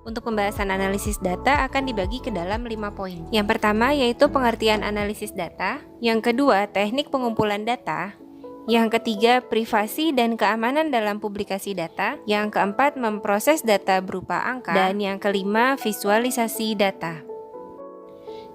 Untuk pembahasan analisis data akan dibagi ke dalam 5 poin. Yang pertama yaitu pengertian analisis data, yang kedua teknik pengumpulan data, yang ketiga privasi dan keamanan dalam publikasi data, yang keempat memproses data berupa angka, dan yang kelima visualisasi data.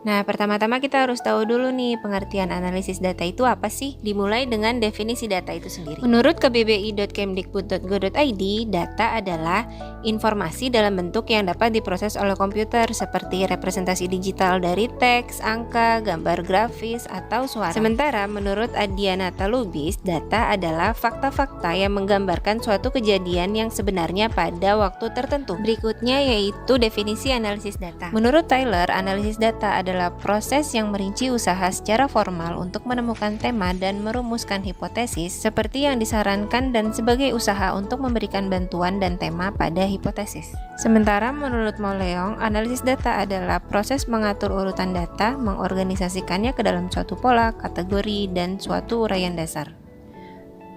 Nah, pertama-tama kita harus tahu dulu nih pengertian analisis data itu apa sih? Dimulai dengan definisi data itu sendiri. Menurut kbbi.kemdikbud.go.id, data adalah informasi dalam bentuk yang dapat diproses oleh komputer seperti representasi digital dari teks, angka, gambar grafis, atau suara. Sementara menurut Adianata Lubis, data adalah fakta-fakta yang menggambarkan suatu kejadian yang sebenarnya pada waktu tertentu. Berikutnya yaitu definisi analisis data. Menurut Tyler, analisis data adalah proses yang merinci usaha secara formal untuk menemukan tema dan merumuskan hipotesis seperti yang disarankan dan sebagai usaha untuk memberikan bantuan dan tema pada hipotesis. Sementara menurut Moleong, analisis data adalah proses mengatur urutan data, mengorganisasikannya ke dalam suatu pola, kategori, dan suatu uraian dasar.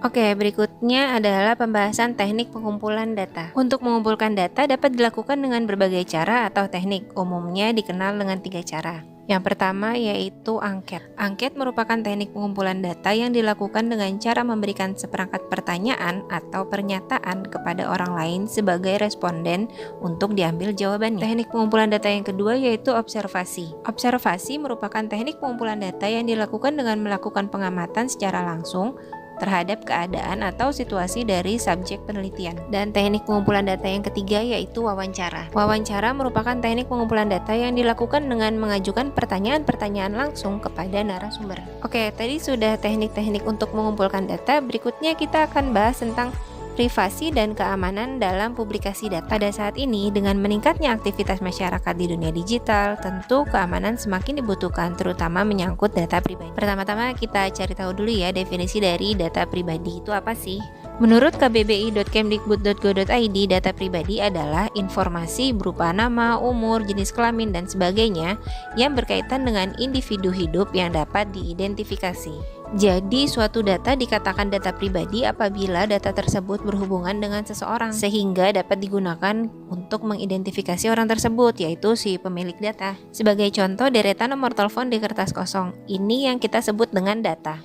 Oke, berikutnya adalah pembahasan teknik pengumpulan data. Untuk mengumpulkan data dapat dilakukan dengan berbagai cara atau teknik, umumnya dikenal dengan 3 cara. Yang pertama yaitu angket. Angket merupakan teknik pengumpulan data yang dilakukan dengan cara memberikan seperangkat pertanyaan atau pernyataan kepada orang lain sebagai responden untuk diambil jawabannya. Teknik pengumpulan data yang kedua yaitu observasi. Observasi merupakan teknik pengumpulan data yang dilakukan dengan melakukan pengamatan secara langsung terhadap keadaan atau situasi dari subjek penelitian. Dan teknik pengumpulan data yang ketiga yaitu wawancara. Wawancara merupakan teknik pengumpulan data yang dilakukan dengan mengajukan pertanyaan-pertanyaan langsung kepada narasumber. Oke, tadi sudah teknik-teknik untuk mengumpulkan data. Berikutnya kita akan bahas tentang privasi dan keamanan dalam publikasi data. Pada saat ini, dengan meningkatnya aktivitas masyarakat di dunia digital, tentu keamanan semakin dibutuhkan, terutama menyangkut data pribadi. Pertama-tama kita cari tahu dulu ya definisi dari data pribadi itu apa sih? Menurut kbbi.kemdikbud.go.id, data pribadi adalah informasi berupa nama, umur, jenis kelamin, dan sebagainya yang berkaitan dengan individu hidup yang dapat diidentifikasi. Jadi, suatu data dikatakan data pribadi apabila data tersebut berhubungan dengan seseorang, sehingga dapat digunakan untuk mengidentifikasi orang tersebut, yaitu si pemilik data. Sebagai contoh, deretan nomor telepon di kertas kosong. Ini yang kita sebut dengan data.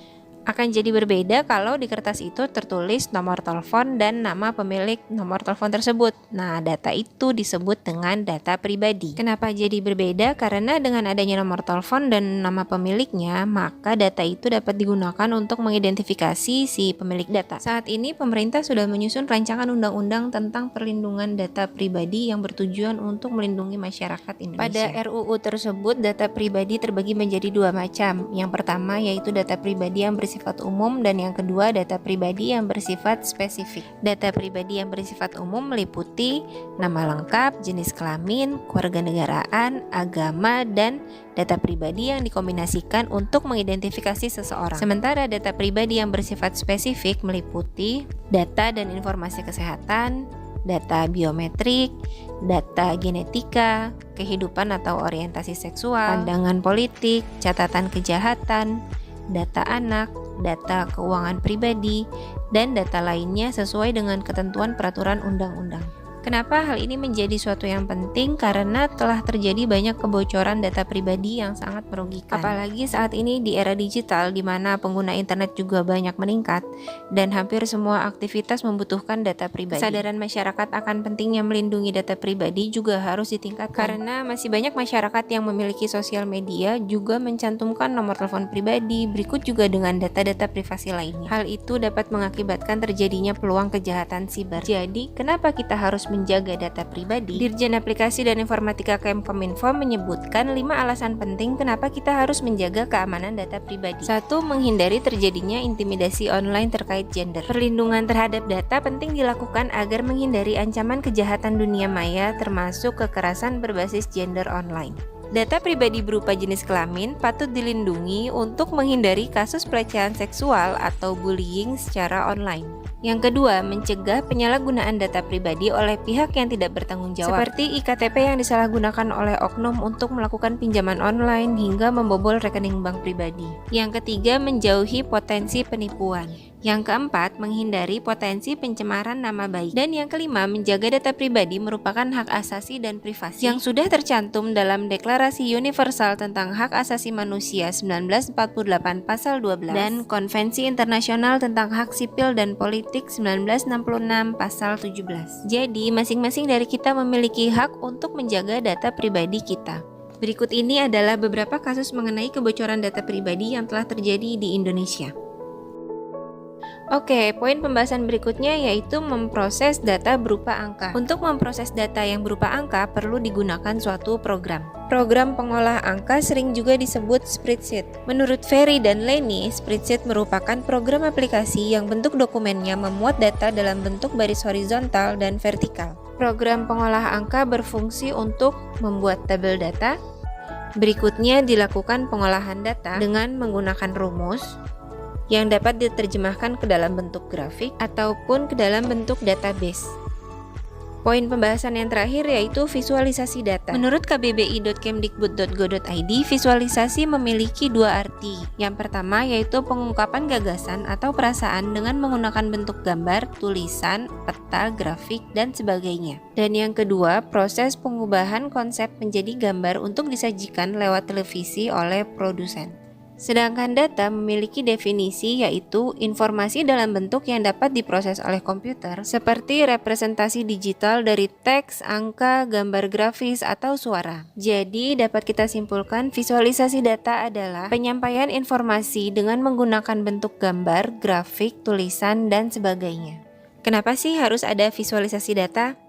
Akan jadi berbeda kalau di kertas itu tertulis nomor telepon dan nama pemilik nomor telepon tersebut. Nah, data itu disebut dengan data pribadi. Kenapa jadi berbeda? Karena dengan adanya nomor telepon dan nama pemiliknya, maka data itu dapat digunakan untuk mengidentifikasi si pemilik data. Saat ini pemerintah sudah menyusun rancangan undang-undang tentang perlindungan data pribadi yang bertujuan untuk melindungi masyarakat Indonesia. Pada RUU tersebut, data pribadi terbagi menjadi 2 macam. Yang pertama yaitu data pribadi yang bersifat umum dan yang kedua data pribadi yang bersifat spesifik. Data pribadi yang bersifat umum meliputi nama lengkap, jenis kelamin, kewarganegaraan, agama, dan data pribadi yang dikombinasikan untuk mengidentifikasi seseorang. Sementara data pribadi yang bersifat spesifik meliputi data dan informasi kesehatan, data biometrik, data genetika, kehidupan atau orientasi seksual, pandangan politik, catatan kejahatan, data anak, data keuangan pribadi, dan data lainnya sesuai dengan ketentuan peraturan undang-undang. Kenapa hal ini menjadi suatu yang penting? Karena telah terjadi banyak kebocoran data pribadi yang sangat merugikan. Apalagi saat ini di era digital di mana pengguna internet juga banyak meningkat dan hampir semua aktivitas membutuhkan data pribadi. Kesadaran masyarakat akan pentingnya melindungi data pribadi juga harus ditingkatkan. Karena masih banyak masyarakat yang memiliki sosial media juga mencantumkan nomor telepon pribadi, berikut juga dengan data-data privasi lainnya. Hal itu dapat mengakibatkan terjadinya peluang kejahatan siber. Jadi, kenapa kita harus menjaga data pribadi? Dirjen Aplikasi dan Informatika Kemkominfo menyebutkan 5 alasan penting kenapa kita harus menjaga keamanan data pribadi. 1. Menghindari terjadinya intimidasi online terkait gender. Perlindungan terhadap data penting dilakukan agar menghindari ancaman kejahatan dunia maya termasuk kekerasan berbasis gender online. Data pribadi berupa jenis kelamin patut dilindungi untuk menghindari kasus pelecehan seksual atau bullying secara online. Yang kedua, mencegah penyalahgunaan data pribadi oleh pihak yang tidak bertanggung jawab, seperti iktp yang disalahgunakan oleh oknum untuk melakukan pinjaman online hingga membobol rekening bank pribadi. Yang ketiga, menjauhi potensi penipuan. Yang keempat, menghindari potensi pencemaran nama baik. Dan yang kelima, menjaga data pribadi merupakan hak asasi dan privasi yang sudah tercantum dalam Deklarasi Universal tentang Hak Asasi Manusia 1948 Pasal 12 dan Konvensi Internasional tentang Hak Sipil dan Politik 1966 Pasal 17. Jadi, masing-masing dari kita memiliki hak untuk menjaga data pribadi kita. Berikut ini adalah beberapa kasus mengenai kebocoran data pribadi yang telah terjadi di Indonesia. Oke, poin pembahasan berikutnya yaitu memproses data berupa angka. Untuk memproses data yang berupa angka perlu digunakan suatu program. Program pengolah angka sering juga disebut spreadsheet. Menurut Ferry dan Lenny, spreadsheet merupakan program aplikasi yang bentuk dokumennya memuat data dalam bentuk baris horizontal dan vertikal. Program pengolah angka berfungsi untuk membuat tabel data. Berikutnya dilakukan pengolahan data dengan menggunakan rumus yang dapat diterjemahkan ke dalam bentuk grafik ataupun ke dalam bentuk database. Poin pembahasan yang terakhir yaitu visualisasi data. Menurut kbbi.kemdikbud.go.id, visualisasi memiliki dua arti. Yang pertama yaitu pengungkapan gagasan atau perasaan dengan menggunakan bentuk gambar, tulisan, peta, grafik, dan sebagainya. Dan yang kedua, proses pengubahan konsep menjadi gambar untuk disajikan lewat televisi oleh produsen. Sedangkan data memiliki definisi yaitu informasi dalam bentuk yang dapat diproses oleh komputer seperti representasi digital dari teks, angka, gambar grafis, atau suara. Jadi dapat kita simpulkan visualisasi data adalah penyampaian informasi dengan menggunakan bentuk gambar, grafik, tulisan, dan sebagainya. Kenapa sih harus ada visualisasi data?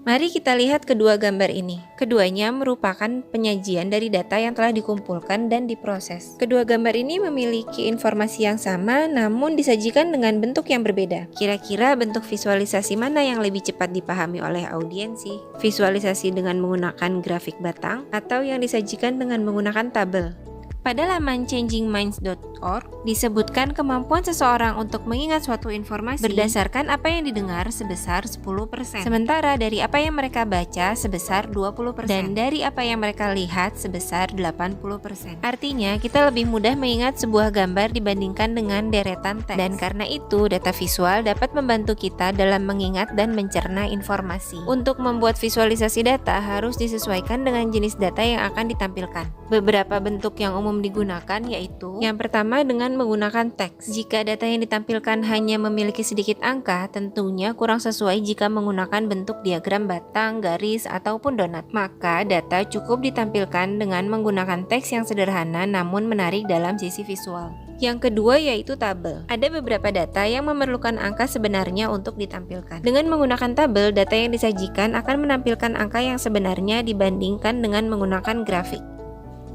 Mari kita lihat kedua gambar ini. Keduanya merupakan penyajian dari data yang telah dikumpulkan dan diproses. Kedua gambar ini memiliki informasi yang sama namun disajikan dengan bentuk yang berbeda. Kira-kira bentuk visualisasi mana yang lebih cepat dipahami oleh audiensi? Visualisasi dengan menggunakan grafik batang atau yang disajikan dengan menggunakan tabel? Pada laman changingminds.org disebutkan kemampuan seseorang untuk mengingat suatu informasi berdasarkan apa yang didengar sebesar 10%. Sementara dari apa yang mereka baca sebesar 20% dan dari apa yang mereka lihat sebesar 80%. Artinya kita lebih mudah mengingat sebuah gambar dibandingkan dengan deretan teks. Dan karena itu data visual dapat membantu kita dalam mengingat dan mencerna informasi. Untuk membuat visualisasi data harus disesuaikan dengan jenis data yang akan ditampilkan. Beberapa bentuk yang umum digunakan yaitu yang pertama dengan menggunakan teks. Jika data yang ditampilkan hanya memiliki sedikit angka, tentunya kurang sesuai jika menggunakan bentuk diagram batang, garis, ataupun donat. Maka data cukup ditampilkan dengan menggunakan teks yang sederhana namun menarik dalam sisi visual. Yang kedua yaitu tabel. Ada beberapa data yang memerlukan angka sebenarnya untuk ditampilkan. Dengan menggunakan tabel, data yang disajikan akan menampilkan angka yang sebenarnya dibandingkan dengan menggunakan grafik.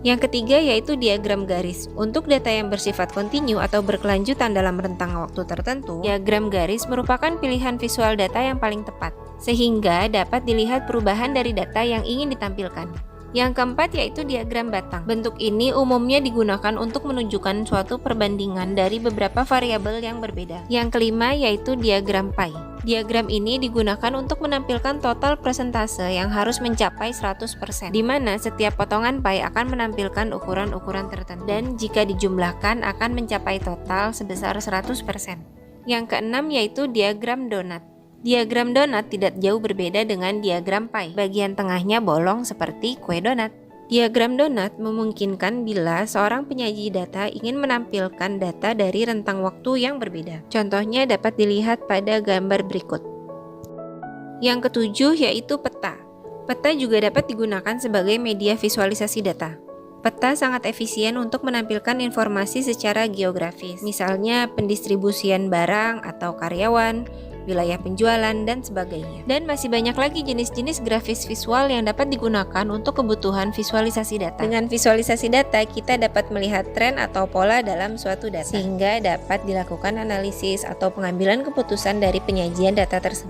Yang ketiga yaitu diagram garis. Untuk data yang bersifat kontinu atau berkelanjutan dalam rentang waktu tertentu, diagram garis merupakan pilihan visual data yang paling tepat, sehingga dapat dilihat perubahan dari data yang ingin ditampilkan. Yang keempat yaitu diagram batang. Bentuk ini umumnya digunakan untuk menunjukkan suatu perbandingan dari beberapa variabel yang berbeda. Yang kelima yaitu diagram pie. Diagram ini digunakan untuk menampilkan total persentase yang harus mencapai 100%, di mana setiap potongan pie akan menampilkan ukuran-ukuran tertentu, dan jika dijumlahkan akan mencapai total sebesar 100%. Yang keenam yaitu diagram donat. Diagram donat tidak jauh berbeda dengan diagram pie. Bagian tengahnya bolong seperti kue donat. Diagram donat memungkinkan bila seorang penyaji data ingin menampilkan data dari rentang waktu yang berbeda. Contohnya dapat dilihat pada gambar berikut. Yang ketujuh yaitu peta. Peta juga dapat digunakan sebagai media visualisasi data. Peta sangat efisien untuk menampilkan informasi secara geografis, misalnya pendistribusian barang atau karyawan, wilayah penjualan, dan sebagainya. Dan masih banyak lagi jenis-jenis grafis visual yang dapat digunakan untuk kebutuhan visualisasi data. Dengan visualisasi data, kita dapat melihat tren atau pola dalam suatu data, sehingga dapat dilakukan analisis atau pengambilan keputusan dari penyajian data tersebut.